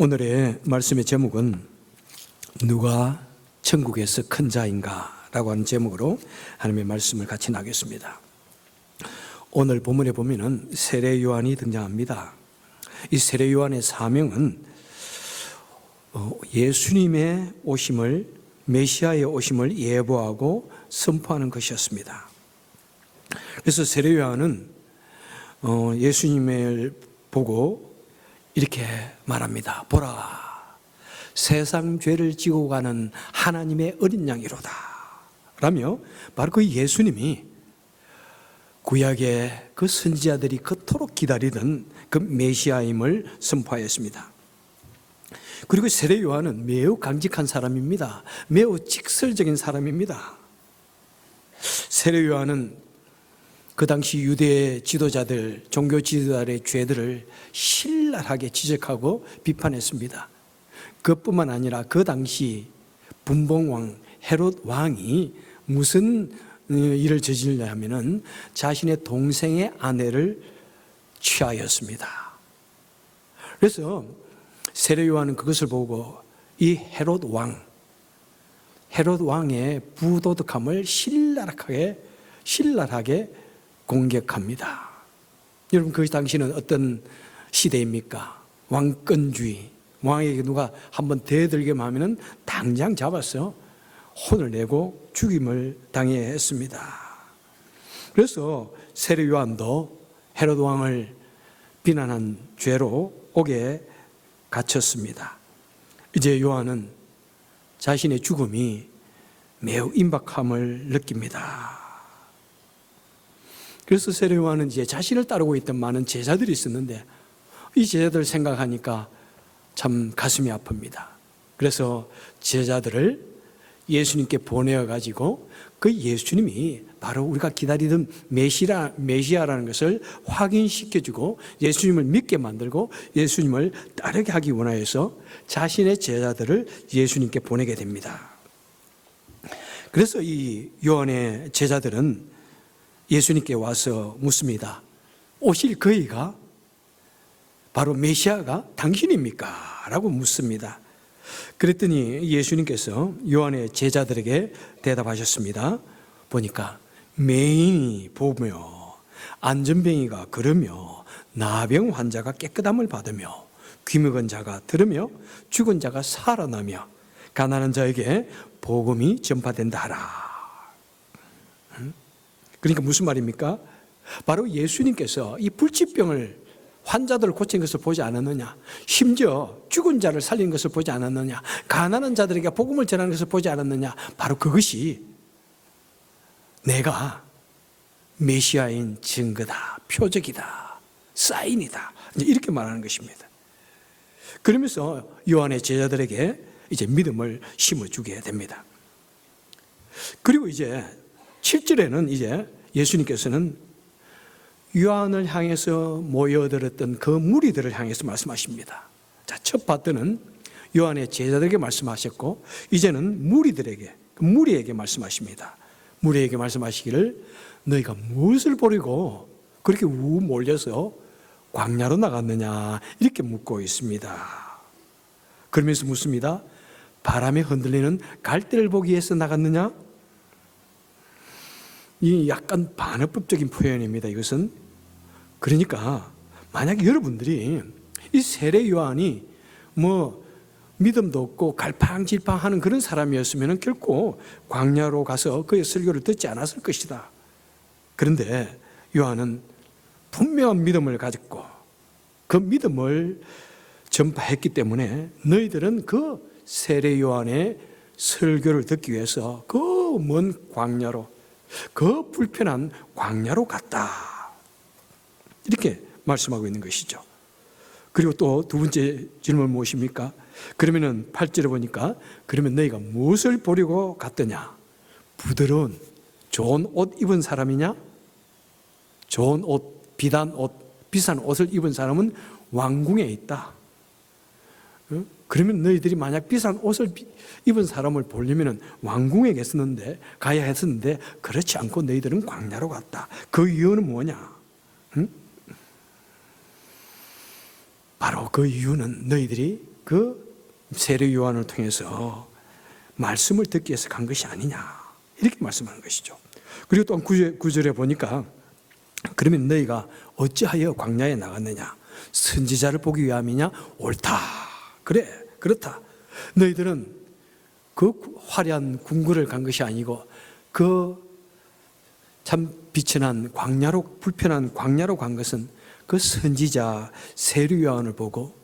오늘의 말씀의 제목은 누가 천국에서 큰 자인가 라고 하는 제목으로 하나님의 말씀을 같이 나누겠습니다. 오늘 본문에 보면은 세례 요한이 등장합니다. 이 세례 요한의 사명은 예수님의 오심을, 메시아의 오심을 예보하고 선포하는 것이었습니다. 그래서 세례 요한은 예수님을 보고 이렇게 말합니다. 보라, 세상 죄를 지고 가는 하나님의 어린 양이로다 라며 바로 그 예수님이 구약의 그 선지자들이 그토록 기다리던 그 메시아임을 선포하였습니다. 그리고 세례 요한은 매우 강직한 사람입니다. 매우 직설적인 사람입니다. 세례 요한은 그 당시 유대 지도자들, 종교 지도자들의 죄들을 신랄하게 지적하고 비판했습니다. 그것뿐만 아니라 그 당시 분봉왕 헤롯 왕이 무슨 일을 저질러 하면은 자신의 동생의 아내를 취하였습니다. 그래서 세례 요한은 그것을 보고 이 헤롯 왕의 부도덕함을 신랄하게 공격합니다. 여러분, 그 당시는 어떤 시대입니까? 왕권주의. 왕에게 누가 한번 대들게 하면은 당장 잡아서 혼을 내고 죽임을 당해야 했습니다. 그래서 세례 요한도 헤롯 왕을 비난한 죄로 옥에 갇혔습니다. 이제 요한은 자신의 죽음이 매우 임박함을 느낍니다. 그래서 세례 요한은 이제 자신을 따르고 있던 많은 제자들이 있었는데 이 제자들 생각하니까 참 가슴이 아픕니다. 그래서 제자들을 예수님께 보내어가지고 그 예수님이 바로 우리가 기다리던 메시아라는 것을 확인시켜주고 예수님을 믿게 만들고 예수님을 따르게 하기 원하여서 자신의 제자들을 예수님께 보내게 됩니다. 그래서 이 요한의 제자들은 예수님께 와서 묻습니다. 오실 그이가 바로 메시아가 당신입니까? 라고 묻습니다. 그랬더니 예수님께서 요한의 제자들에게 대답하셨습니다. 보니까 맹인이 보며 안전뱅이가 걸으며 나병 환자가 깨끗함을 받으며 귀먹은 자가 들으며 죽은 자가 살아나며 가난한 자에게 복음이 전파된다 하라. 그러니까 무슨 말입니까? 바로 예수님께서 이 불치병을 환자들을 고친 것을 보지 않았느냐, 심지어 죽은 자를 살린 것을 보지 않았느냐, 가난한 자들에게 복음을 전하는 것을 보지 않았느냐, 바로 그것이 내가 메시아인 증거다, 표적이다, 사인이다, 이렇게 말하는 것입니다. 그러면서 요한의 제자들에게 이제 믿음을 심어주게 됩니다. 그리고 이제 7절에는 이제 예수님께서는 요한을 향해서 모여들었던 그 무리들을 향해서 말씀하십니다. 자, 첫 파트는 요한의 제자들에게 말씀하셨고 이제는 무리에게 말씀하십니다. 무리에게 말씀하시기를 너희가 무엇을 보려고 그렇게 몰려서 광야로 나갔느냐 이렇게 묻고 있습니다. 그러면서 묻습니다. 바람에 흔들리는 갈대를 보기 위해서 나갔느냐? 이 약간 반어법적인 표현입니다. 이것은 그러니까 만약에 여러분들이 이 세례 요한이 믿음도 없고 갈팡질팡하는 그런 사람이었으면 결코 광야로 가서 그의 설교를 듣지 않았을 것이다. 그런데 요한은 분명한 믿음을 가졌고 그 믿음을 전파했기 때문에 너희들은 그 세례 요한의 설교를 듣기 위해서 그 먼 광야로, 그 불편한 광야로 갔다. 이렇게 말씀하고 있는 것이죠. 그리고 또 두 번째 질문 무엇입니까? 그러면은 8절에 보니까 그러면 너희가 무엇을 보려고 갔더냐? 부드러운 좋은 옷 입은 사람이냐? 좋은 옷, 비단 옷, 비싼 옷을 입은 사람은 왕궁에 있다. 그러면 너희들이 만약 비싼 옷을 입은 사람을 보려면 왕궁에 가야 했었는데 그렇지 않고 너희들은 광야로 갔다. 그 이유는 뭐냐? 바로 그 이유는 너희들이 그 세례 요한을 통해서 말씀을 듣기 위해서 간 것이 아니냐, 이렇게 말씀하는 것이죠. 그리고 또 9절에 보니까 그러면 너희가 어찌하여 광야에 나갔느냐, 선지자를 보기 위함이냐? 옳다. 그래, 그렇다. 너희들은 그 화려한 궁궐을 간 것이 아니고 그 참 비천한 광야로, 불편한 광야로 간 것은 그 선지자 세례 요한을 보고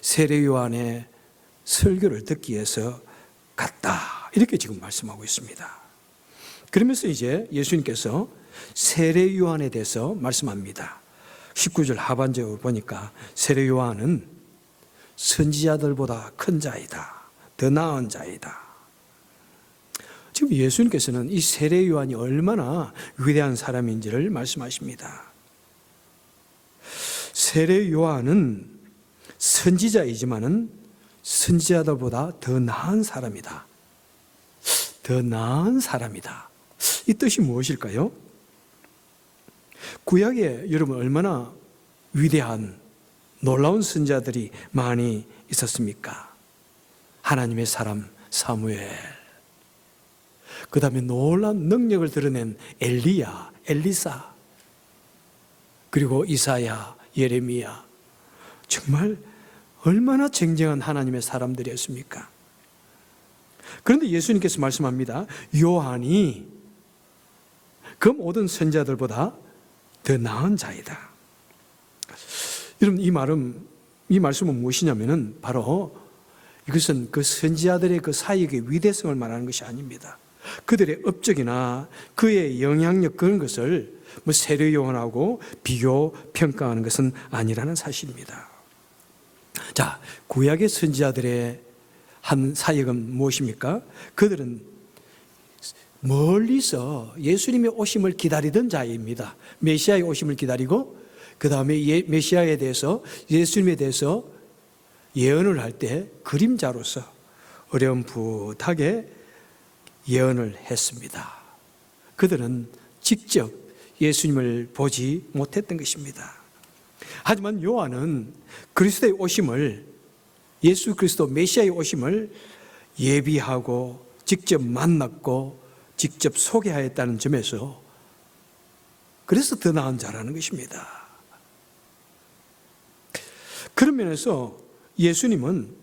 세례 요한의 설교를 듣기 위해서 갔다, 이렇게 지금 말씀하고 있습니다. 그러면서 이제 예수님께서 세례 요한에 대해서 말씀합니다. 19절 하반절을 보니까 세례 요한은 선지자들보다 큰 자이다, 더 나은 자이다. 지금 예수님께서는 이 세례 요한이 얼마나 위대한 사람인지를 말씀하십니다. 세례 요한은 선지자이지만은 선지자들보다 더 나은 사람이다. 더 나은 사람이다. 이 뜻이 무엇일까요? 구약에 여러분 얼마나 위대한 놀라운 선지자들이 많이 있었습니까? 하나님의 사람 사무엘, 그 다음에 놀라운 능력을 드러낸 엘리야, 엘리사, 그리고 이사야, 예레미야, 정말 얼마나 쟁쟁한 하나님의 사람들이었습니까? 그런데 예수님께서 말씀합니다. 요한이 그 모든 선지자들보다 더 나은 자이다. 여러분, 이 말씀은 무엇이냐면은 바로 이것은 그 선지자들의 그 사역의 위대성을 말하는 것이 아닙니다. 그들의 업적이나 그의 영향력, 그런 것을 뭐 세례 요한하고 비교 평가하는 것은 아니라는 사실입니다. 자, 구약의 선지자들의 한 사역은 무엇입니까? 그들은 멀리서 예수님의 오심을 기다리던 자입니다. 메시아의 오심을 기다리고 그 다음에 메시아에 대해서, 예수님에 대해서 예언을 할 때 그림자로서 어렴풋하게 예언을 했습니다. 그들은 직접 예수님을 보지 못했던 것입니다. 하지만 요한은 그리스도의 오심을, 예수 그리스도 메시아의 오심을 예비하고 직접 만났고 직접 소개하였다는 점에서 그래서 더 나은 자라는 것입니다. 그런 면에서 예수님은,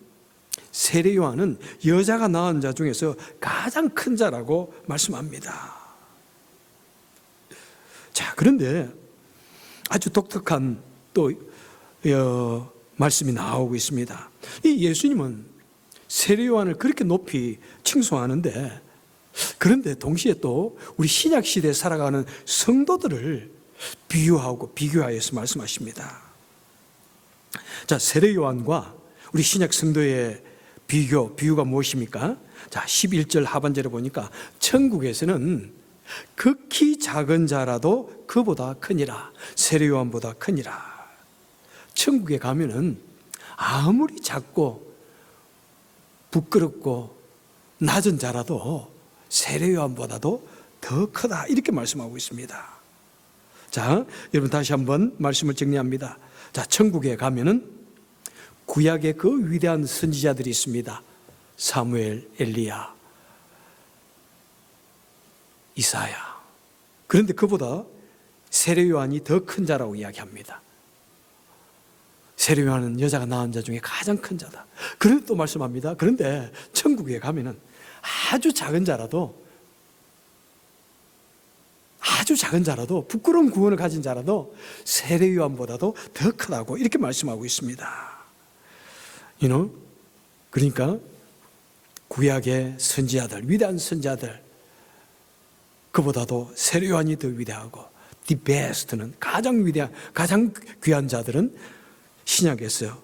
세례 요한은 여자가 낳은 자 중에서 가장 큰 자라고 말씀합니다. 자, 그런데 아주 독특한 또 말씀이 나오고 있습니다. 이 예수님은 세례 요한을 그렇게 높이 칭송하는데, 그런데 동시에 또 우리 신약 시대에 살아가는 성도들을 비교하여서 말씀하십니다. 자, 세례 요한과 우리 신약 성도의 비유가 무엇입니까? 자, 11절 하반절에 보니까 천국에서는 극히 작은 자라도 그보다 크니라, 세례 요한보다 크니라. 천국에 가면은 아무리 작고 부끄럽고 낮은 자라도 세례 요한보다도 더 크다, 이렇게 말씀하고 있습니다. 자, 여러분 다시 한번 말씀을 정리합니다. 자, 천국에 가면은 구약의 그 위대한 선지자들이 있습니다. 사무엘, 엘리야, 이사야. 그런데 그보다 세례 요한이 더 큰 자라고 이야기합니다. 세례 요한은 여자가 낳은 자 중에 가장 큰 자다. 그런데 또 말씀합니다. 그런데 천국에 가면은 아주 작은 자라도 부끄러운 구원을 가진 자라도 세례 요한보다도 더 크다고 이렇게 말씀하고 있습니다. 그러니까 구약의 선지자들, 위대한 선지자들, 그보다도 세례 요한이 더 위대하고, the best는 가장 위대한, 가장 귀한 자들은 신약에서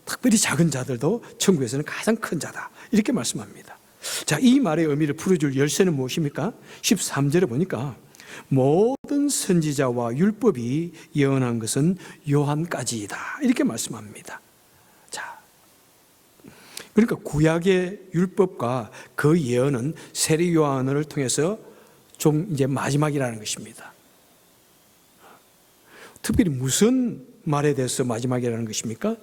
특별히 작은 자들도 천국에서는 가장 큰 자다, 이렇게 말씀합니다. 자, 이 말의 의미를 풀어줄 열쇠는 무엇입니까? 13절에 보니까 모든 선지자와 율법이 예언한 것은 요한까지이다, 이렇게 말씀합니다. 자, 그러니까 구약의 율법과 그 예언은 세례 요한을 통해서 좀 이제 마지막이라는 것입니다. 특별히 무슨 말에 대해서 마지막이라는 것입니까?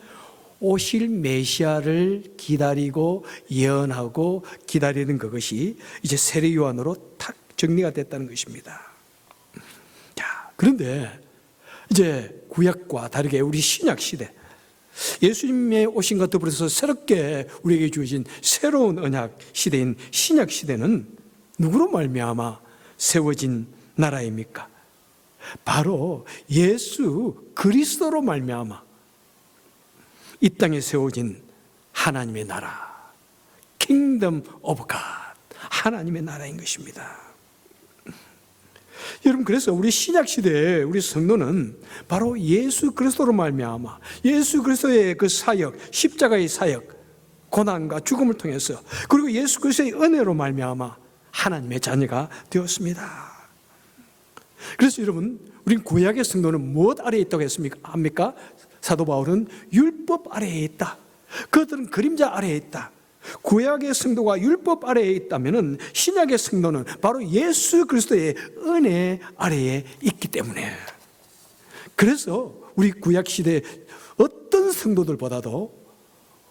오실 메시아를 기다리고 예언하고 기다리는 그것이 이제 세례 요한으로 탁 정리가 됐다는 것입니다. 자, 그런데 이제 구약과 다르게 우리 신약 시대, 예수님의 오심과 더불어서 새롭게 우리에게 주어진 새로운 언약 시대인 신약 시대는 누구로 말미암아 세워진 나라입니까? 바로 예수 그리스도로 말미암아 이 땅에 세워진 하나님의 나라, 킹덤 오브 갓, 하나님의 나라인 것입니다. 여러분, 그래서 우리 신약 시대에 우리 성도는 바로 예수 그리스도로 말미암아 예수 그리스도의 그 사역, 십자가의 사역, 고난과 죽음을 통해서, 그리고 예수 그리스도의 은혜로 말미암아 하나님의 자녀가 되었습니다. 그래서 여러분, 우린 구약의 성도는 무엇 아래에 있다고 합니까? 사도 바울은 율법 아래에 있다. 그들은 그림자 아래에 있다. 구약의 성도가 율법 아래에 있다면 신약의 성도는 바로 예수 그리스도의 은혜 아래에 있기 때문에, 그래서 우리 구약 시대 어떤 성도들보다도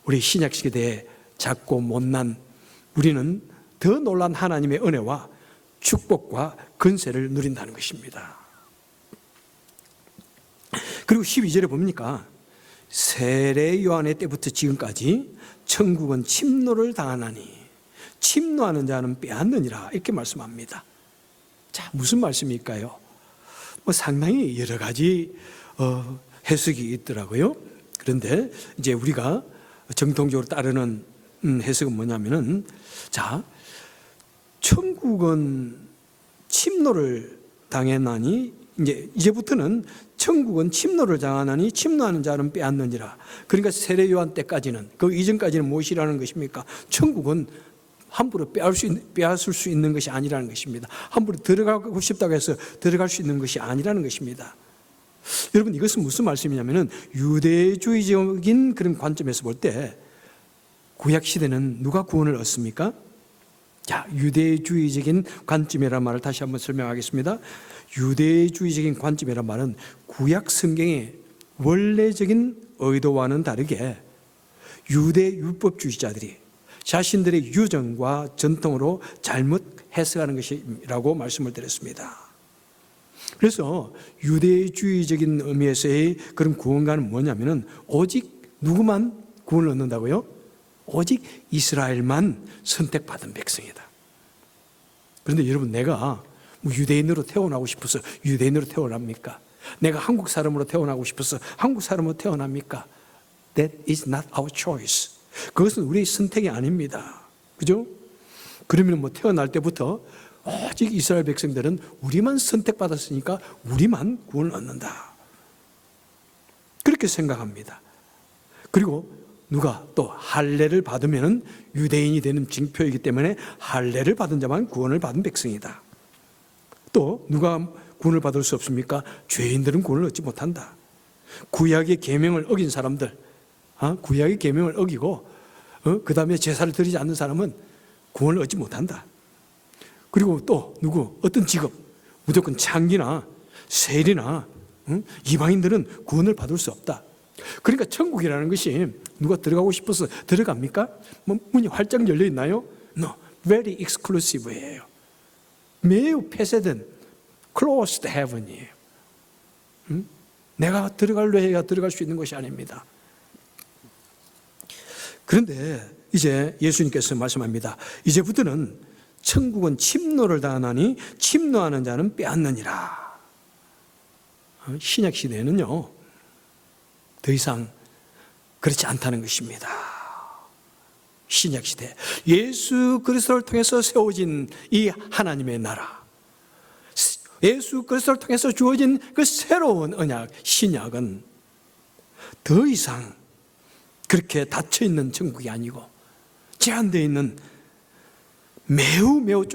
우리 신약 시대에 작고 못난 우리는 더 놀란 하나님의 은혜와 축복과 건세를 누린다는 것입니다. 그리고 12절에 보니까 세례 요한의 때부터 지금까지 천국은 침노를 당하나니 침노하는 자는 빼앗느니라, 이렇게 말씀합니다. 자, 무슨 말씀일까요? 상당히 여러 가지 해석이 있더라고요. 그런데 이제 우리가 정통적으로 따르는 해석은 뭐냐면은, 자, 천국은 침노를 당했나니, 이제부터는 천국은 침노를 당하나니 침노하는 자는 빼앗느니라. 그러니까 세례 요한 때까지는, 그 이전까지는 무엇이라는 것입니까? 천국은 함부로 빼앗을 수 있는 것이 아니라는 것입니다. 함부로 들어가고 싶다고 해서 들어갈 수 있는 것이 아니라는 것입니다. 여러분, 이것은 무슨 말씀이냐면은 유대주의적인 그런 관점에서 볼 때 구약 시대는 누가 구원을 얻습니까? 자, 유대주의적인 관점이라는 말을 다시 한번 설명하겠습니다. 유대주의적인 관점이라는 말은 구약 성경의 원래적인 의도와는 다르게 유대 율법주의자들이 자신들의 유전과 전통으로 잘못 해석하는 것이라고 말씀을 드렸습니다. 그래서 유대주의적인 의미에서의 그런 구원과는 뭐냐면은 오직 누구만 구원을 얻는다고요? 오직 이스라엘만 선택받은 백성이다. 그런데 여러분, 내가 유대인으로 태어나고 싶어서 유대인으로 태어납니까? 내가 한국 사람으로 태어나고 싶어서 한국 사람으로 태어납니까? That is not our choice. 그것은 우리의 선택이 아닙니다. 그죠? 그러면 태어날 때부터 오직 이스라엘 백성들은 우리만 선택받았으니까 우리만 구원을 얻는다, 그렇게 생각합니다. 그리고 누가 또 할례를 받으면 유대인이 되는 징표이기 때문에 할례를 받은 자만 구원을 받은 백성이다. 또 누가 구원을 받을 수 없습니까? 죄인들은 구원을 얻지 못한다. 구약의 계명을 어긴 사람들, 구약의 계명을 어기고 그 다음에 제사를 드리지 않는 사람은 구원을 얻지 못한다. 그리고 또 누구, 어떤 직업, 무조건 창기나 세리나 이방인들은 구원을 받을 수 없다. 그러니까 천국이라는 것이 누가 들어가고 싶어서 들어갑니까? 문이 활짝 열려 있나요? No, very exclusive예요. 매우 폐쇄된 closed heaven이에요. 내가 들어가려 해야 들어갈 수 있는 것이 아닙니다. 그런데 이제 예수님께서 말씀합니다. 이제부터는 천국은 침노를 당하나니 침노하는 자는 빼앗느니라. 신약 시대에는요, 더 이상 그렇지 않다는 것입니다. 신약 시대, 예수 그리스도를 통해서 세워진 이 하나님의 나라, 예수 그리스도를 통해서 주어진 그 새로운 언약, 신약은 더 이상 그렇게 닫혀있는 천국이 아니고 제한되어 있는, 매우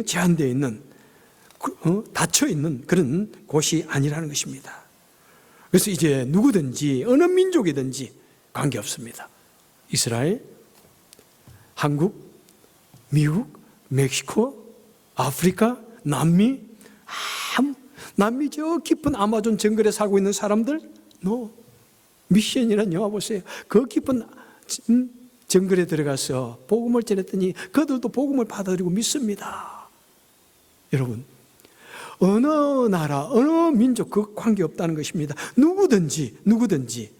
제한되어 있는, 닫혀있는 그런 곳이 아니라는 것입니다. 그래서 이제 누구든지 어느 민족이든지 관계없습니다. 이스라엘, 한국, 미국, 멕시코, 아프리카, 남미, 남미 저 깊은 아마존 정글에 살고 있는 사람들, 미션이라는 영화 보세요. 그 깊은 정글에 들어가서 복음을 전했더니 그들도 복음을 받아들이고 믿습니다. 여러분, 어느 나라, 어느 민족 그 관계없다는 것입니다. 누구든지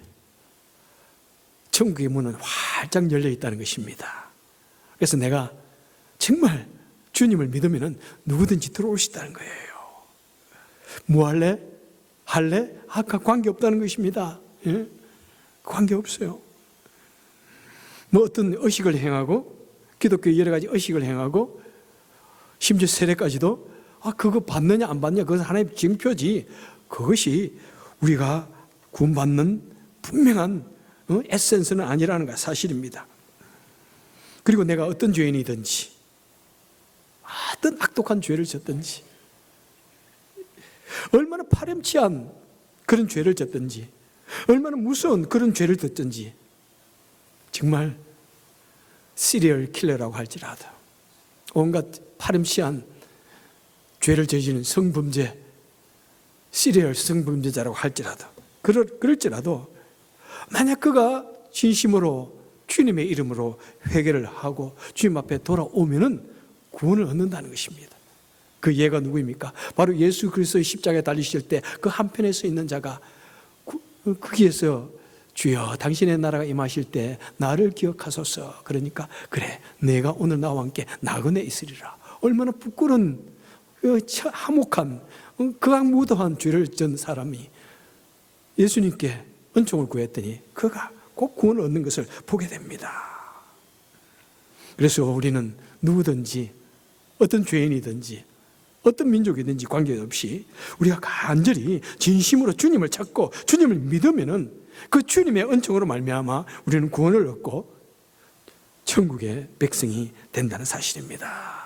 천국의 문은 활짝 열려 있다는 것입니다. 그래서 내가 정말 주님을 믿으면 누구든지 들어올 수 있다는 거예요. 뭐 할래? 아까 관계없다는 것입니다. 예? 관계없어요. 뭐 어떤 의식을 행하고, 기독교 여러 가지 의식을 행하고, 심지어 세례까지도 그거 받느냐 안 받느냐 그것은 하나님의 증표지, 그것이 우리가 구원받는 분명한 에센스는 아니라는 거 사실입니다. 그리고 내가 어떤 죄인이든지, 어떤 악독한 죄를 졌든지, 얼마나 파렴치한 그런 죄를 졌든지, 얼마나 무서운 그런 죄를 졌든지, 정말 시리얼 킬러라고 할지라도, 온갖 파렴치한 죄를 저지르는 성범죄, 시리얼 성범죄자라고 할지라도, 그럴지라도 만약 그가 진심으로 주님의 이름으로 회개를 하고 주님 앞에 돌아오면은 구원을 얻는다는 것입니다. 그 예가 누구입니까? 바로 예수 그리스도의 십자가에 달리실 때 그 한편에 서 있는 자가 거기에서 주여 당신의 나라가 임하실 때 나를 기억하소서. 그러니까 그래, 내가 오늘 나와 함께 나그네 있으리라. 얼마나 부끄러운 화목한 극악무도한 죄를 진 사람이 예수님께 은총을 구했더니 그가 꼭 구원을 얻는 것을 보게 됩니다. 그래서 우리는 누구든지 어떤 죄인이든지 어떤 민족이든지 관계없이 우리가 간절히 진심으로 주님을 찾고 주님을 믿으면은 그 주님의 은총으로 말미암아 우리는 구원을 얻고 천국의 백성이 된다는 사실입니다.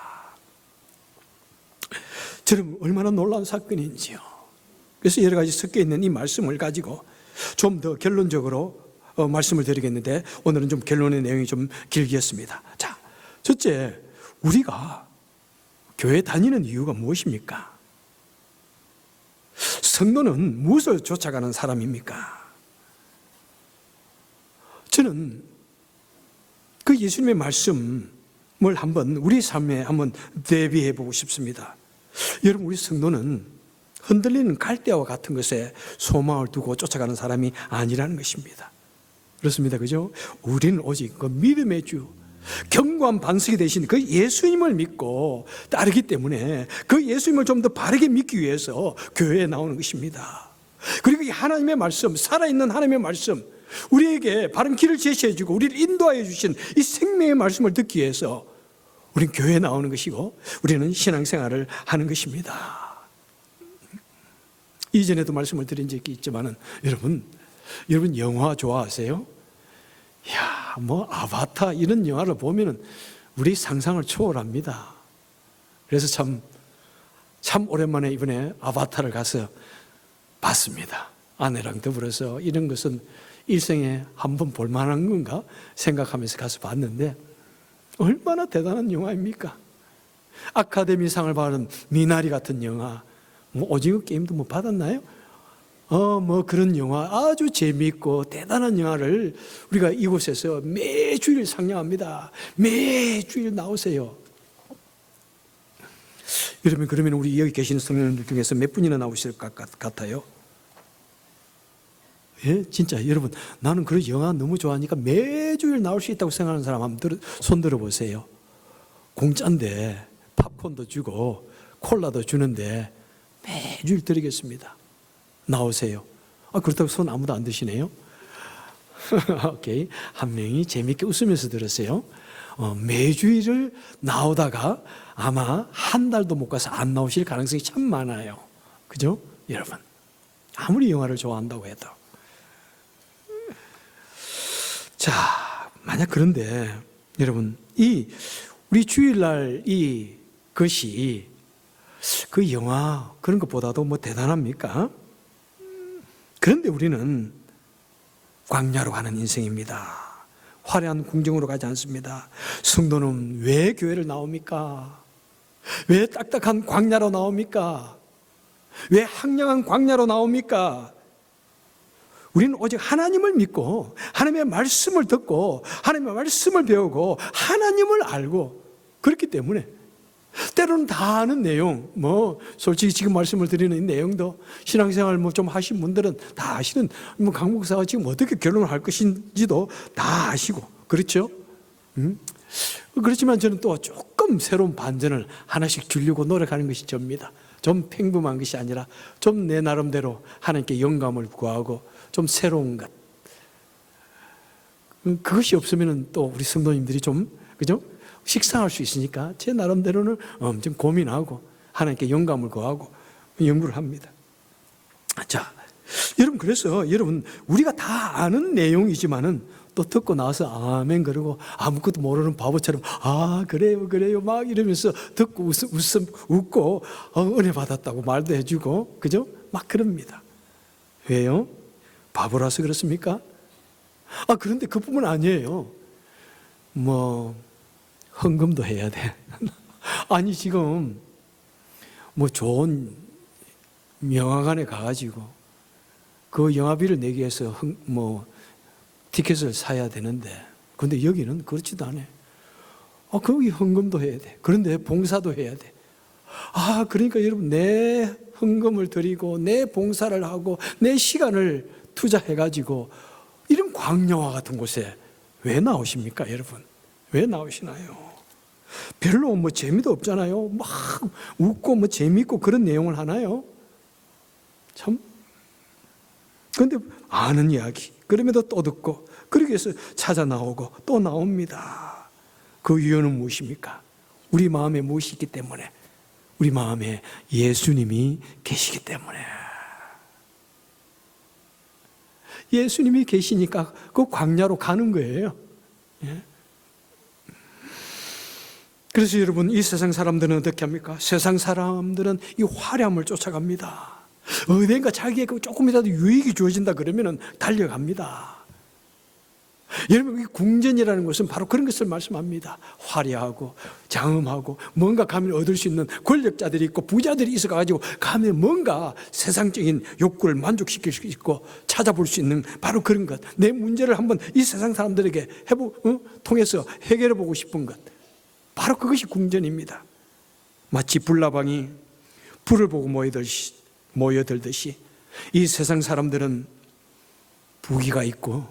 저는 얼마나 놀라운 사건인지요. 그래서 여러 가지 섞여 있는 이 말씀을 가지고 좀 더 결론적으로 말씀을 드리겠는데, 오늘은 좀 결론의 내용이 좀 길겠습니다. 자, 첫째, 우리가 교회 다니는 이유가 무엇입니까? 성도는 무엇을 쫓아가는 사람입니까? 저는 그 예수님의 말씀을 한번 우리 삶에 한번 대비해 보고 싶습니다. 여러분, 우리 성도는 흔들리는 갈대와 같은 것에 소망을 두고 쫓아가는 사람이 아니라는 것입니다. 그렇습니다. 그죠? 우리는 오직 그 믿음의 주, 견고한 반석이 되신 그 예수님을 믿고 따르기 때문에 그 예수님을 좀 더 바르게 믿기 위해서 교회에 나오는 것입니다. 그리고 이 하나님의 말씀, 살아있는 하나님의 말씀, 우리에게 바른 길을 제시해 주고 우리를 인도하여 주신 이 생명의 말씀을 듣기 위해서 우리는 교회에 나오는 것이고 우리는 신앙생활을 하는 것입니다. 이전에도 말씀을 드린 적이 있지만은 여러분 영화 좋아하세요? 이야, 뭐 아바타 이런 영화를 보면은 우리 상상을 초월합니다. 그래서 참 오랜만에 이번에 아바타를 가서 봤습니다. 아내랑 더불어서 이런 것은 일생에 한 번 볼 만한 건가 생각하면서 가서 봤는데 얼마나 대단한 영화입니까? 아카데미상을 받은 미나리 같은 영화, 뭐 오징어 게임도 뭐 받았나요? 뭐 그런 영화, 아주 재미있고 대단한 영화를 우리가 이곳에서 매주일 상영합니다. 매주일 나오세요. 여러분, 그러면 우리 여기 계시는 성도님들 중에서 몇 분이나 나오실 것 같아요? 예, 진짜 여러분, 나는 그런 영화 너무 좋아하니까 매주일 나올 수 있다고 생각하는 사람 한번 손 들어보세요. 공짜인데 팝콘도 주고 콜라도 주는데 매주일 드리겠습니다. 나오세요. 그렇다고 손 아무도 안 드시네요. 오케이, 한 명이 재밌게 웃으면서 들으세요. 매주일을 나오다가 아마 한 달도 못 가서 안 나오실 가능성이 참 많아요. 그죠? 여러분, 아무리 영화를 좋아한다고 해도. 자, 만약 그런데 여러분, 우리 주일날 것이 그 영화 그런 것보다도 뭐 대단합니까? 그런데 우리는 광야로 가는 인생입니다. 화려한 궁정으로 가지 않습니다. 성도는 왜 교회를 나옵니까? 왜 딱딱한 광야로 나옵니까? 왜 황량한 광야로 나옵니까? 우리는 오직 하나님을 믿고 하나님의 말씀을 듣고 하나님의 말씀을 배우고 하나님을 알고 그렇기 때문에 때로는 다 아는 내용, 솔직히 지금 말씀을 드리는 이 내용도 신앙생활 좀 하신 분들은 다 아시는, 강 목사가 지금 어떻게 결론을 할 것인지도 다 아시고, 그렇죠? 그렇지만 저는 또 조금 새로운 반전을 하나씩 주려고 노력하는 것이 접니다. 좀 평범한 것이 아니라 좀 내 나름대로 하나님께 영감을 구하고 좀 새로운 것. 그것이 없으면 또 우리 성도님들이 좀, 그죠? 식상할 수 있으니까 제 나름대로는 좀 고민하고 하나님께 영감을 구하고 연구를 합니다. 자, 여러분, 그래서 여러분, 우리가 다 아는 내용이지만은 또 듣고 나서 아멘 그러고 아무것도 모르는 바보처럼 그래요 막 이러면서 듣고 웃고 은혜 받았다고 말도 해주고, 그죠? 막 그럽니다. 왜요? 바보라서 그렇습니까? 그런데 그뿐만 아니에요. 헌금도 해야 돼. 아니, 지금 좋은 영화관에 가가지고 그 영화비를 내기 위해서 티켓을 사야 되는데, 그런데 여기는 그렇지도 않아요. 거기 헌금도 해야 돼. 그런데 봉사도 해야 돼. 그러니까 여러분, 내 헌금을 드리고 내 봉사를 하고 내 시간을 투자해가지고 이런 광야와 같은 곳에 왜 나오십니까, 여러분? 왜 나오시나요? 별로 재미도 없잖아요. 막 웃고 재밌고 그런 내용을 하나요? 참. 그런데 아는 이야기, 그럼에도 또 듣고, 그러기 위해서 찾아 나오고 또 나옵니다. 그 이유는 무엇입니까? 우리 마음에 무엇이 있기 때문에, 우리 마음에 예수님이 계시기 때문에. 예수님이 계시니까 그 광야로 가는 거예요. 예? 그래서 여러분, 이 세상 사람들은 어떻게 합니까? 세상 사람들은 이 화려함을 쫓아갑니다. 어딘가 자기에게 조금이라도 유익이 주어진다 그러면 달려갑니다. 여러분, 이 궁전이라는 것은 바로 그런 것을 말씀합니다. 화려하고 장엄하고 뭔가 가면 얻을 수 있는 권력자들이 있고 부자들이 있어가지고 가면 뭔가 세상적인 욕구를 만족시킬 수 있고 찾아볼 수 있는 바로 그런 것. 내 문제를 한번 이 세상 사람들에게 통해서 해결해 보고 싶은 것. 바로 그것이 궁전입니다. 마치 불나방이 불을 보고 모여들듯이 이 세상 사람들은 부귀가 있고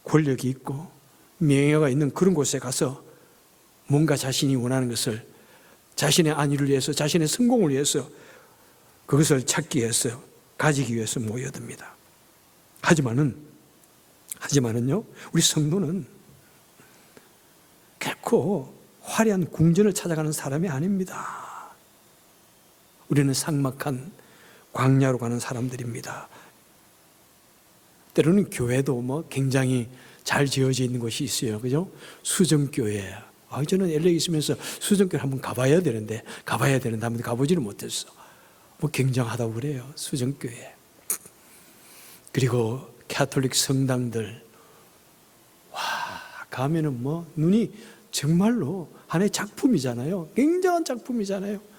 권력이 있고 명예가 있는 그런 곳에 가서 뭔가 자신이 원하는 것을, 자신의 안위를 위해서, 자신의 성공을 위해서 그것을 찾기 위해서, 가지기 위해서 모여듭니다. 하지만은요, 우리 성도는 결코 화려한 궁전을 찾아가는 사람이 아닙니다. 우리는 삭막한 광야로 가는 사람들입니다. 때로는 교회도 굉장히 잘 지어져 있는 곳이 있어요. 그죠? 수정교회. 저는 LA 있으면서 수정교회 한번 가봐야 되는데 한번 가보지를 못했어. 굉장하다고 그래요. 수정교회. 그리고 가톨릭 성당들. 가면은 눈이 정말로 하나의 작품이잖아요. 굉장한 작품이잖아요.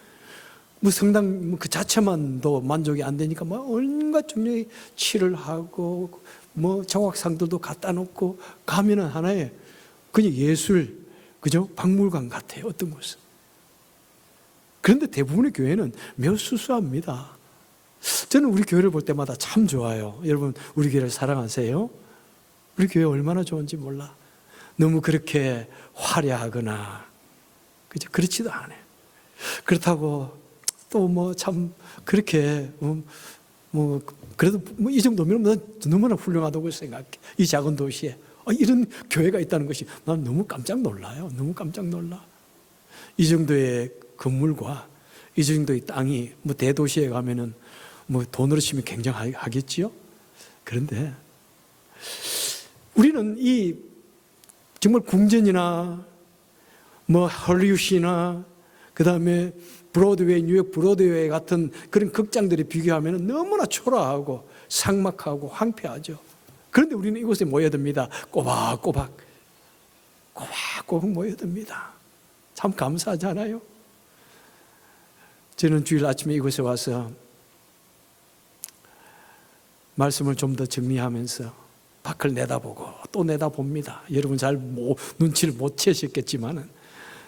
성당 그 자체만도 만족이 안 되니까 온갖 종류의 칠을 하고 정확상들도 갖다 놓고 가면은 하나의 그냥 예술, 그죠? 박물관 같아요. 어떤 곳은. 그런데 대부분의 교회는 매우 수수합니다. 저는 우리 교회를 볼 때마다 참 좋아요. 여러분, 우리 교회를 사랑하세요? 우리 교회 얼마나 좋은지 몰라. 너무 그렇게 화려하거나, 그죠? 그렇지도 않아요. 그렇다고 또 참 그렇게 그래도 이 정도면 너무나 훌륭하다고 생각해. 이 작은 도시에 이런 교회가 있다는 것이 난 너무 깜짝 놀라요. 너무 깜짝 놀라. 이 정도의 건물과 이 정도의 땅이 대도시에 가면은 돈으로 치면 굉장하겠지요. 그런데 우리는 이 정말 궁전이나 헐리우드나 그 다음에 브로드웨이, 뉴욕 브로드웨이 같은 그런 극장들이 비교하면 너무나 초라하고 삭막하고 황폐하죠. 그런데 우리는 이곳에 모여듭니다. 꼬박꼬박 모여듭니다. 참 감사하잖아요. 저는 주일 아침에 이곳에 와서 말씀을 좀 더 정리하면서 밖을 내다보고 또 내다봅니다. 여러분 잘 눈치를 못 채셨겠지만은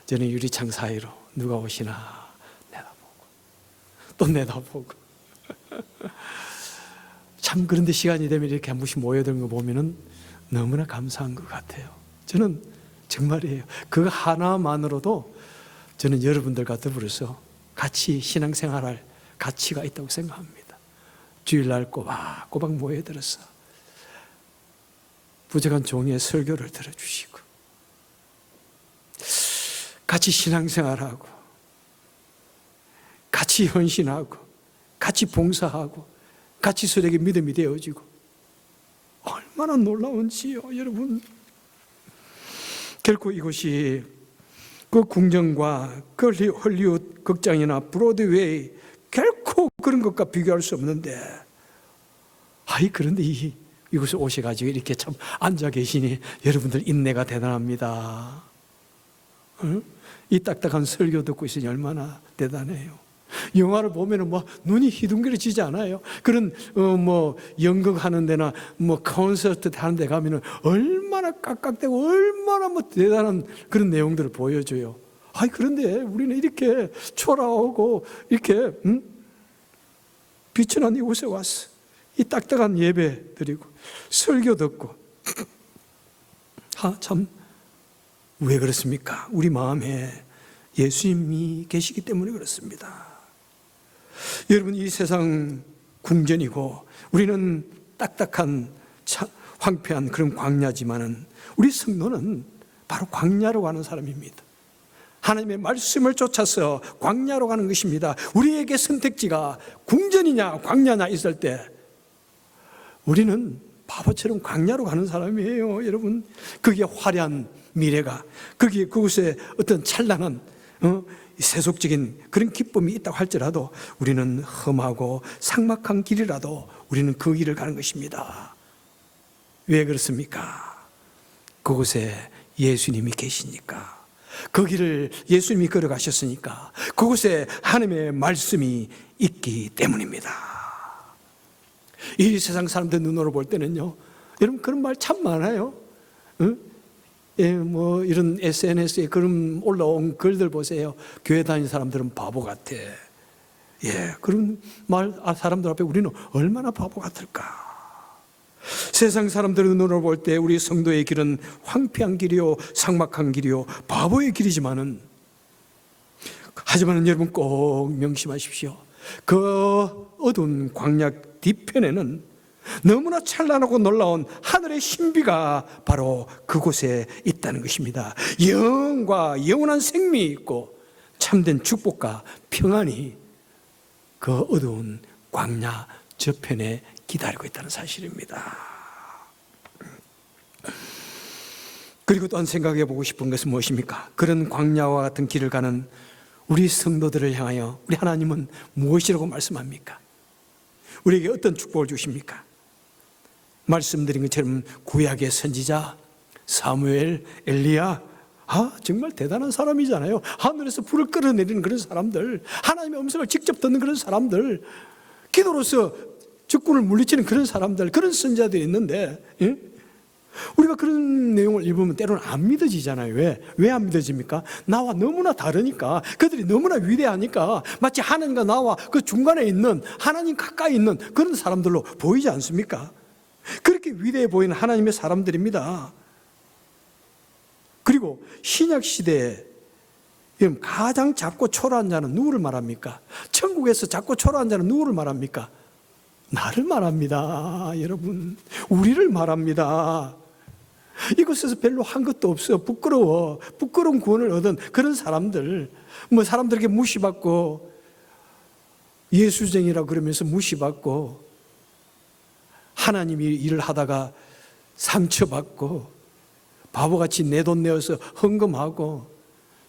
저는 유리창 사이로 누가 오시나 내다보고 또 내다보고 참 그런데 시간이 되면 이렇게 한 번씩 모여드는 거 보면은 너무나 감사한 것 같아요. 저는 정말이에요. 그거 하나만으로도 저는 여러분들과 더불어서 같이 신앙생활할 가치가 있다고 생각합니다. 주일날 꼬박꼬박 모여들어서 부족한 종의 설교를 들어주시고 같이 신앙생활하고 같이 헌신하고 같이 봉사하고 같이 서로에게 믿음이 되어지고 얼마나 놀라운지요, 여러분. 결코 이곳이 그 궁정과 그 헐리우드 극장이나 브로드웨이 결코 그런 것과 비교할 수 없는데, 그런데 이곳에 오셔가지고 이렇게 참 앉아 계시니 여러분들 인내가 대단합니다. 이 딱딱한 설교 듣고 있으니 얼마나 대단해요. 영화를 보면은 눈이 희둥그레지지 않아요. 그런 연극하는 데나 콘서트 하는 데 가면은 얼마나 깍깍대고 얼마나 대단한 그런 내용들을 보여줘요. 그런데 우리는 이렇게 초라하고 이렇게 빛이 난 이곳에 왔어. 이 딱딱한 예배 드리고 설교 듣고 참 왜 그렇습니까? 우리 마음에 예수님이 계시기 때문에 그렇습니다. 여러분, 이 세상 궁전이고 우리는 딱딱한 황폐한 그런 광야지만은 우리 성도는 바로 광야로 가는 사람입니다. 하나님의 말씀을 쫓아서 광야로 가는 것입니다. 우리에게 선택지가 궁전이냐 광야냐 있을 때 우리는 바보처럼 광야로 가는 사람이에요. 여러분, 거기에 화려한 미래가, 거기에 그곳에 어떤 찬란한 세속적인 그런 기쁨이 있다고 할지라도 우리는 험하고 삭막한 길이라도 우리는 그 길을 가는 것입니다. 왜 그렇습니까? 그곳에 예수님이 계시니까, 그 길을 예수님이 걸어가셨으니까, 그곳에 하나님의 말씀이 있기 때문입니다. 이 세상 사람들 눈으로 볼 때는요, 여러분 그런 말 참 많아요. 이런 SNS에 그런 올라온 글들 보세요. 교회 다니는 사람들은 바보 같아. 그런 말 사람들 앞에 우리는 얼마나 바보 같을까. 세상 사람들의 눈으로 볼 때 우리 성도의 길은 황폐한 길이요, 삭막한 길이요, 바보의 길이지만은, 하지만 여러분 꼭 명심하십시오. 그 어두운 광야 뒤편에는 너무나 찬란하고 놀라운 하늘의 신비가 바로 그곳에 있다는 것입니다. 영과 영원한 생명이 있고 참된 축복과 평안이 그 어두운 광야 저편에 기다리고 있다는 사실입니다. 그리고 또한 생각해 보고 싶은 것은 무엇입니까? 그런 광야와 같은 길을 가는 우리 성도들을 향하여 우리 하나님은 무엇이라고 말씀합니까? 우리에게 어떤 축복을 주십니까? 말씀드린 것처럼 구약의 선지자 사무엘, 엘리야, 정말 대단한 사람이잖아요. 하늘에서 불을 끌어내리는 그런 사람들, 하나님의 음성을 직접 듣는 그런 사람들, 기도로서 적군을 물리치는 그런 사람들, 그런 선지자들이 있는데, 우리가 그런 내용을 읽으면 때로는 안 믿어지잖아요. 왜 안 믿어집니까? 나와 너무나 다르니까, 그들이 너무나 위대하니까 마치 하나님과 나와 그 중간에 있는, 하나님 가까이 있는 그런 사람들로 보이지 않습니까? 그렇게 위대해 보이는 하나님의 사람들입니다. 그리고 신약 시대에 가장 작고 초라한 자는 누구를 말합니까? 천국에서 작고 초라한 자는 누구를 말합니까? 나를 말합니다. 여러분, 우리를 말합니다. 이곳에서 별로 한 것도 없어. 부끄러운 구원을 얻은 그런 사람들, 사람들에게 무시받고 예수쟁이라고 그러면서 무시받고, 하나님이 일을 하다가 상처받고, 바보같이 내 돈 내어서 헌금하고,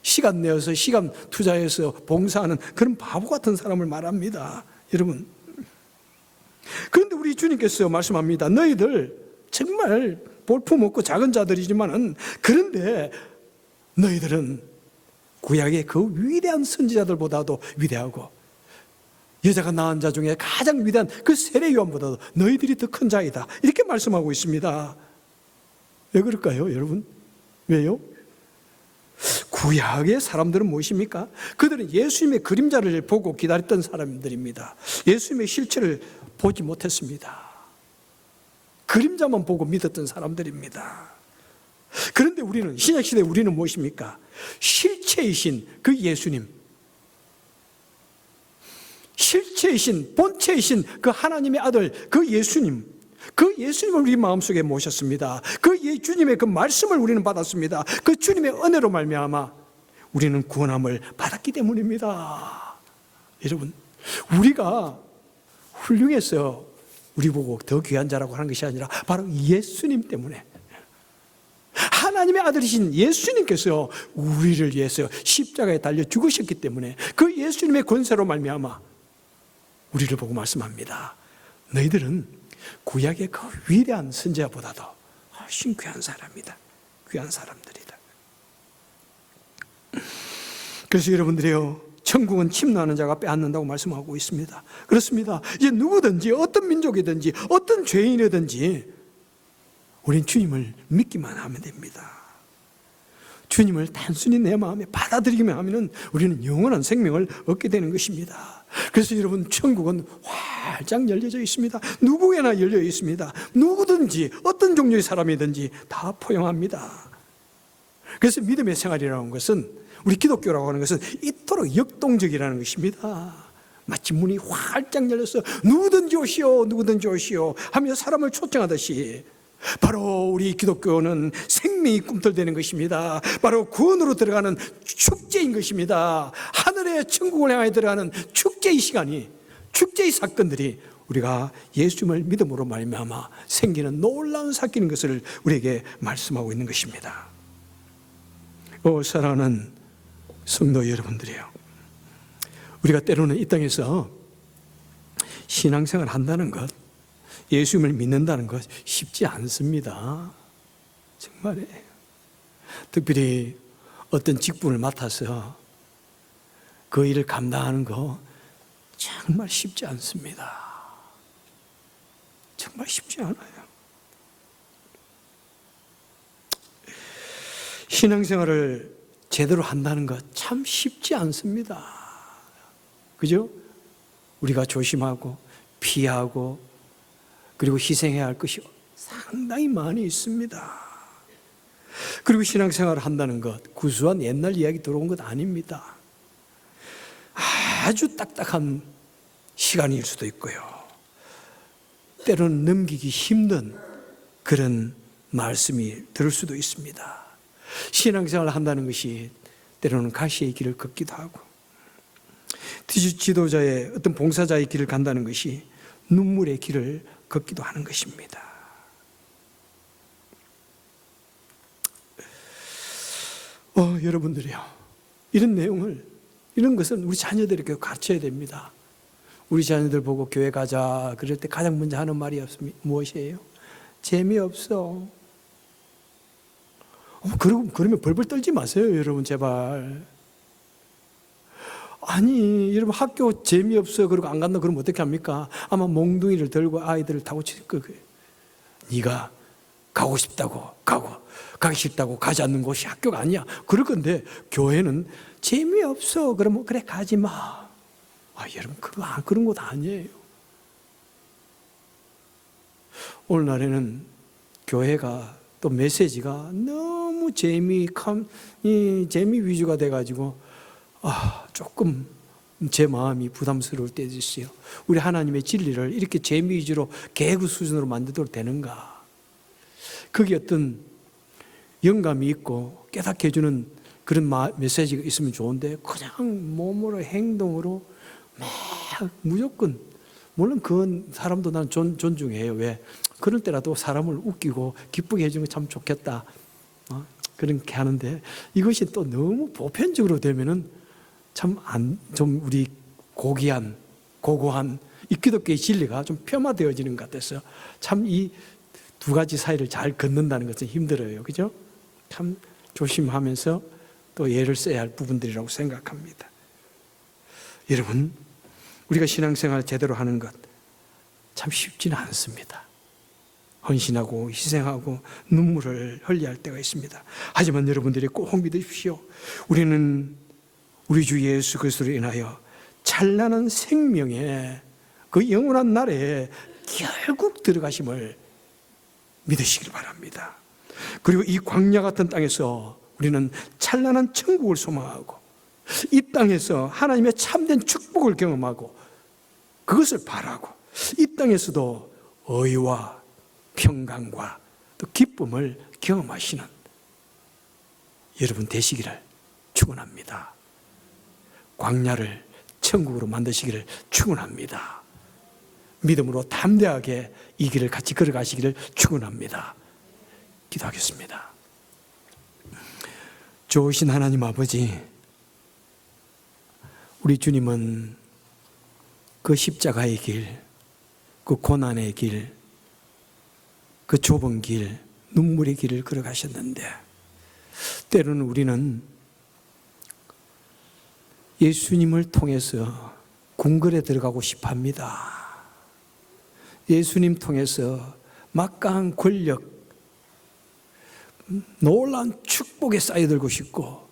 시간 내어서 시간 투자해서 봉사하는 그런 바보 같은 사람을 말합니다. 여러분, 그런데 우리 주님께서 말씀합니다. 너희들 정말 볼품없고 작은 자들이지만은, 그런데 너희들은 구약의 그 위대한 선지자들보다도 위대하고 여자가 낳은 자 중에 가장 위대한 그 세례 요한보다도 너희들이 더 큰 자이다. 이렇게 말씀하고 있습니다. 왜 그럴까요, 여러분? 왜요? 구약의 사람들은 무엇입니까? 그들은 예수님의 그림자를 보고 기다렸던 사람들입니다. 예수님의 실체를 보지 못했습니다. 그림자만 보고 믿었던 사람들입니다. 그런데 우리는, 신약시대 우리는 무엇입니까? 실체이신 그 예수님, 실체이신, 본체이신 그 하나님의 아들, 그 예수님, 그 예수님을 우리 마음속에 모셨습니다. 그 주님의 그 말씀을 우리는 받았습니다. 그 주님의 은혜로 말미암아 우리는 구원함을 받았기 때문입니다. 여러분, 우리가 훌륭해서 우리 보고 더 귀한 자라고 하는 것이 아니라 바로 예수님 때문에, 하나님의 아들이신 예수님께서 우리를 위해서 십자가에 달려 죽으셨기 때문에 그 예수님의 권세로 말미암아 우리를 보고 말씀합니다. 너희들은 구약의 그 위대한 선지자보다도 훨씬 귀한 사람이다. 귀한 사람들이다. 그래서 여러분들이요, 천국은 침노하는 자가 빼앗는다고 말씀하고 있습니다. 그렇습니다. 이제 누구든지 어떤 민족이든지 어떤 죄인이든지 우린 주님을 믿기만 하면 됩니다. 주님을 단순히 내 마음에 받아들이기만 하면 우리는 영원한 생명을 얻게 되는 것입니다. 그래서 여러분, 천국은 활짝 열려져 있습니다. 누구에나 열려 있습니다. 누구든지 어떤 종류의 사람이든지 다 포용합니다. 그래서 믿음의 생활이라는 것은, 우리 기독교라고 하는 것은 이토록 역동적이라는 것입니다. 마치 문이 활짝 열려서 누구든지 오시오, 누구든지 오시오 하며 사람을 초청하듯이 바로 우리 기독교는 생명이 꿈틀대는 것입니다. 바로 구원으로 들어가는 축제인 것입니다. 하늘의 천국을 향해 들어가는 축제의 시간이, 축제의 사건들이 우리가 예수님을 믿음으로 말미암아 생기는 놀라운 사건인 것을 우리에게 말씀하고 있는 것입니다. 사랑하는 성도 여러분들이요, 우리가 때로는 이 땅에서 신앙생활을 한다는 것, 예수님을 믿는다는 것 쉽지 않습니다. 정말이에요. 특별히 어떤 직분을 맡아서 그 일을 감당하는 거 정말 쉽지 않습니다. 정말 쉽지 않아요. 신앙생활을 제대로 한다는 것 참 쉽지 않습니다. 그죠? 우리가 조심하고 피하고 그리고 희생해야 할 것이 상당히 많이 있습니다. 그리고 신앙생활을 한다는 것, 구수한 옛날 이야기 들어온 것 아닙니다. 아주 딱딱한 시간일 수도 있고요, 때로는 넘기기 힘든 그런 말씀이 들을 수도 있습니다. 신앙생활을 한다는 것이 때로는 가시의 길을 걷기도 하고, 지도자의 어떤 봉사자의 길을 간다는 것이 눈물의 길을 걷기도 하는 것입니다. 여러분들이요, 이런 내용을, 이런 것은 우리 자녀들에게 가르쳐야 됩니다. 우리 자녀들 보고 교회 가자 그럴 때 가장 먼저 하는 말이 무엇이에요? 재미없어. 그러면 벌벌 떨지 마세요, 여러분, 제발. 아니, 여러분, 학교 재미없어 그러고 안 간다 그러면 어떻게 합니까? 아마 몽둥이를 들고 아이들을 타고 칠 거예요. 네가 가고 싶다고 가고, 가기 싫다고 가지 않는 곳이 학교가 아니야, 그럴 건데, 교회는 재미없어 그러면 그래 가지 마. 여러분, 그런 곳 아니에요. 오늘날에는 교회가 또 메시지가 너무 재미 위주가 돼가지고 조금 제 마음이 부담스러울 때도 있어요. 우리 하나님의 진리를 이렇게 재미 위주로 개그 수준으로 만들어도 되는가? 거기에 어떤 영감이 있고 깨닫게 해주는 그런 메시지가 있으면 좋은데, 그냥 몸으로 행동으로 막 무조건, 물론 그건 사람도 난 존중해요. 왜? 그럴 때라도 사람을 웃기고 기쁘게 해주는 거 참 좋겠다, 그렇게 하는데, 이것이 또 너무 보편적으로 되면은 좀 우리 고고한 이 기독교의 진리가 좀 폄하되어지는 것 같아서 참 이 두 가지 사이를 잘 걷는다는 것은 힘들어요. 그죠? 참 조심하면서 또 예를 써야 할 부분들이라고 생각합니다. 여러분, 우리가 신앙생활 제대로 하는 것 참 쉽지는 않습니다. 헌신하고 희생하고 눈물을 흘려야 할 때가 있습니다. 하지만 여러분들이 꼭 믿으십시오. 우리는 우리 주 예수 그리스도로 인하여 찬란한 생명의 그 영원한 나라에 결국 들어가심을 믿으시길 바랍니다. 그리고 이 광야 같은 땅에서 우리는 찬란한 천국을 소망하고 이 땅에서 하나님의 참된 축복을 경험하고 그것을 바라고 이 땅에서도 의와 평강과 또 기쁨을 경험하시는 여러분 되시기를 축원합니다. 광야를 천국으로 만드시기를 축원합니다. 믿음으로 담대하게 이 길을 같이 걸어가시기를 축원합니다. 기도하겠습니다. 좋으신 하나님 아버지, 우리 주님은 그 십자가의 길, 그 고난의 길, 그 좁은 길, 눈물의 길을 걸어가셨는데 때로는 우리는 예수님을 통해서 궁궐에 들어가고 싶어 합니다. 예수님 통해서 막강한 권력, 놀라운 축복에 쌓여들고 싶고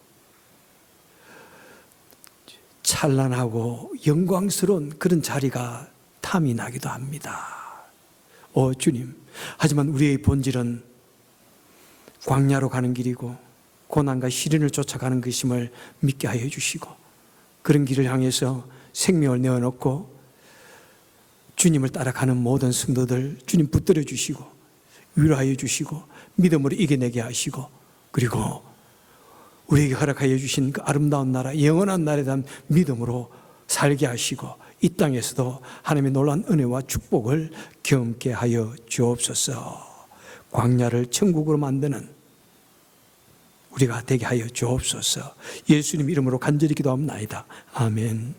찬란하고 영광스러운 그런 자리가 탐이 나기도 합니다. 주님, 하지만 우리의 본질은 광야로 가는 길이고 고난과 시련을 쫓아가는 것임을 믿게 하여 주시고 그런 길을 향해서 생명을 내어놓고 주님을 따라가는 모든 성도들 주님 붙들어 주시고 위로하여 주시고 믿음으로 이겨내게 하시고 그리고 우리에게 허락하여 주신 그 아름다운 나라, 영원한 나라에 대한 믿음으로 살게 하시고 이 땅에서도 하나님의 놀라운 은혜와 축복을 경험케 하여 주옵소서. 광야를 천국으로 만드는 우리가 되게 하여 주옵소서. 예수님 이름으로 간절히 기도합나이다. 아멘.